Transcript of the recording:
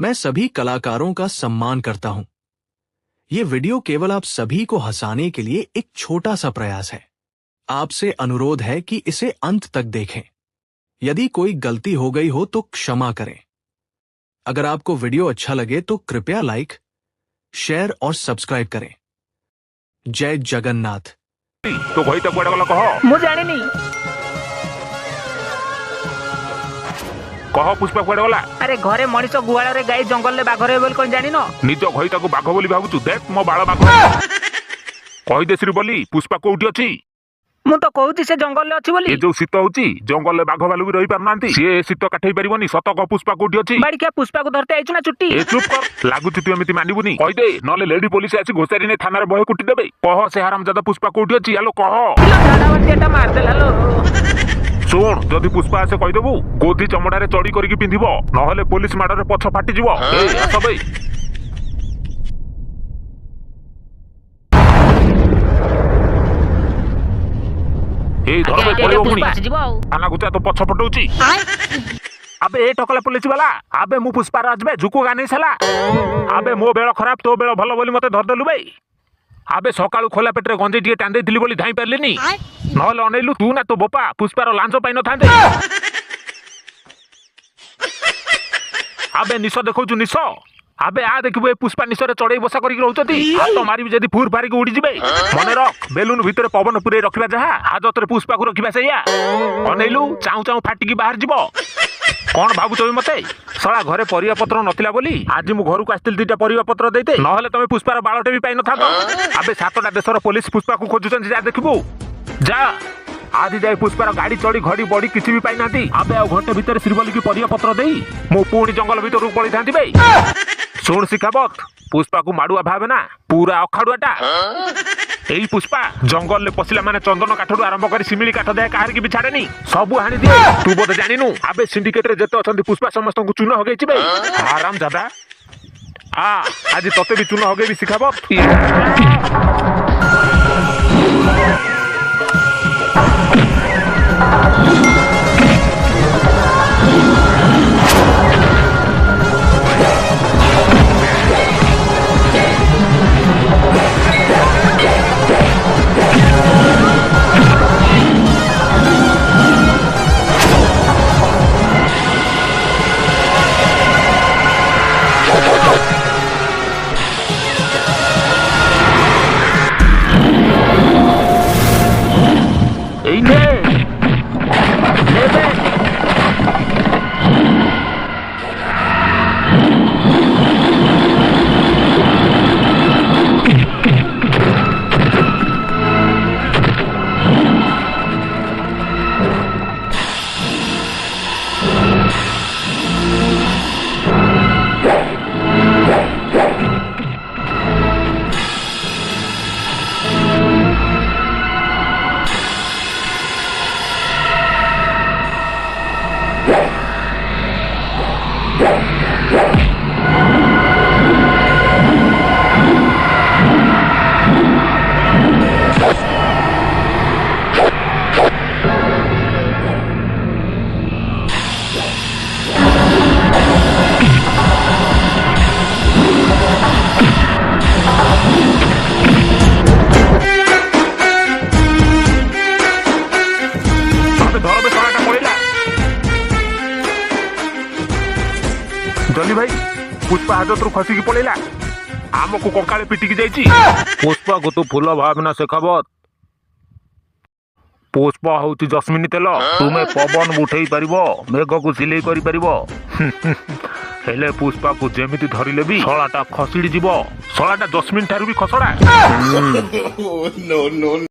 मैं सभी कलाकारों का सम्मान करता हूं। ये वीडियो केवल आप सभी को हंसाने के लिए एक छोटा सा प्रयास है। आपसे अनुरोध है कि इसे अंत तक देखें। यदि कोई गलती हो गई हो तो क्षमा करें। अगर आपको वीडियो अच्छा लगे तो कृपया लाइक, शेयर और सब्सक्राइब करें। जय जगन्नाथ। तो वही तो कुआडे गला कह मु जानी नहीं। कह पुष्पा कुआडे गला। अरे घरे मनीष गुहाल रे गाई जंगल रे बाघ रे बोल कोन जानी न। निज घई ताको बाघ बोली भाबुचु। देख मो बाळ बाघ कहि देसरी बोली पुष्पा कोउठी अछि। मु तो कहूची से जंगल रे अछि बोली। ए जो शीत होउची जंगल रे बाघ भालू भी रही पारनांती। से शीत काठै परिबनी। सत क पुष्पा कोउठी अछि। बाड़ी के पुष्पा को धरते आइछु ना चुट्टी। ए चुप कर। लागुची तू एमिति मानिबुनी। कहि दे नले लेडी पुलिस आसी घोसारी ने थाना रे बहे कुटी देबे। कह से हरामजादा पुष्पा कोउठी अछि। आलो कह। झाड़ावटीटा मार देला लो। सुन जदि पुष्पा आसे कहि देबु गोधी चमड़ा रे चढ़ी करिकि पिंधिबो नहले पुलिस माडरे पछ फाटी जिवो। ए आस बे ए धर बे पड़ियो पुनी आना गुचा तो पछ फटौची। अबे ए टकला पुलिस वाला अबे मु पुष्पा राजबे झुको गानी सला। अबे मो बेଳ खराब तो बेଳ भलो बोली मते धर देलु बे। अबे सकाळु खोला पेटरे गंजे टिके टांदे दिली बोली धाई परलेनी नहले अनेलु तू ना तो बोपा पुष्पार लांचो पाई न थांदे। अबे निश देखौचु निश। अबे आ देखिबे पुष्पा निशरे चढ़ई बसा करिक रहउचती। आ तो मारिबी जदी फुर फारी के उडी जिबे। मने रख बेलून भितरे पवन पुरे रखिबा जहा हाजतरे पुष्पा को रखिबा सैया। अनेलु चाउ चाउ फाटी की बाहर जिवो। कौन भाबुच मते सला घरे परिया पत्र नथिला बोली आज मु घर को आस्तिल दीटा परिया पत्र देते नहले तमे पुष्पार बाळटे भी पाई न थातो। अबे सातटा देशर पुलिस पुष्पा को खोजुचन जा देखिबो जा। आज जाय पुष्पार गाड़ी चढ़ी घड़ी बड़ी किछि भी पाई नाती। अबे आ घंटे भीतर श्रीवली की परिया पत्र देई मु पूरी जंगल भीतर पड़ी थांती बे। सुन शिखावत पुष्पा को माडुआ भावे ना पूरा अखाडुआटा। एई पुष्पा जंगल ले पसिला माने चंदन काठडू आरंभ करी सिमिली काठ दे काहर की भी छाड़ेनी सबु हानी दिए। तू बोध जानिनु आबे सिंडिकेट रे जते अछंती पुष्पा समस्त को चून होगेछि बे। आराम जादा आ आज तते भी चून होगे भी शिखावत। जनी भाई पुष्पा हाजत रू खसी की पड़ेला आमको कंकाले पिटिकी जाइची। पुष्पा को तू फूल भावना शेखावत। पुष्पा होची जस्मिनी तेल तुमे पवन उठेई परिबो मेघ को सिलेई करि परिबो। हेले पुष्पा को जेमिति धरिले भी सलाटा खसिडी जीवो। सलाटा जस्मिन ठारू भी खसड़ा।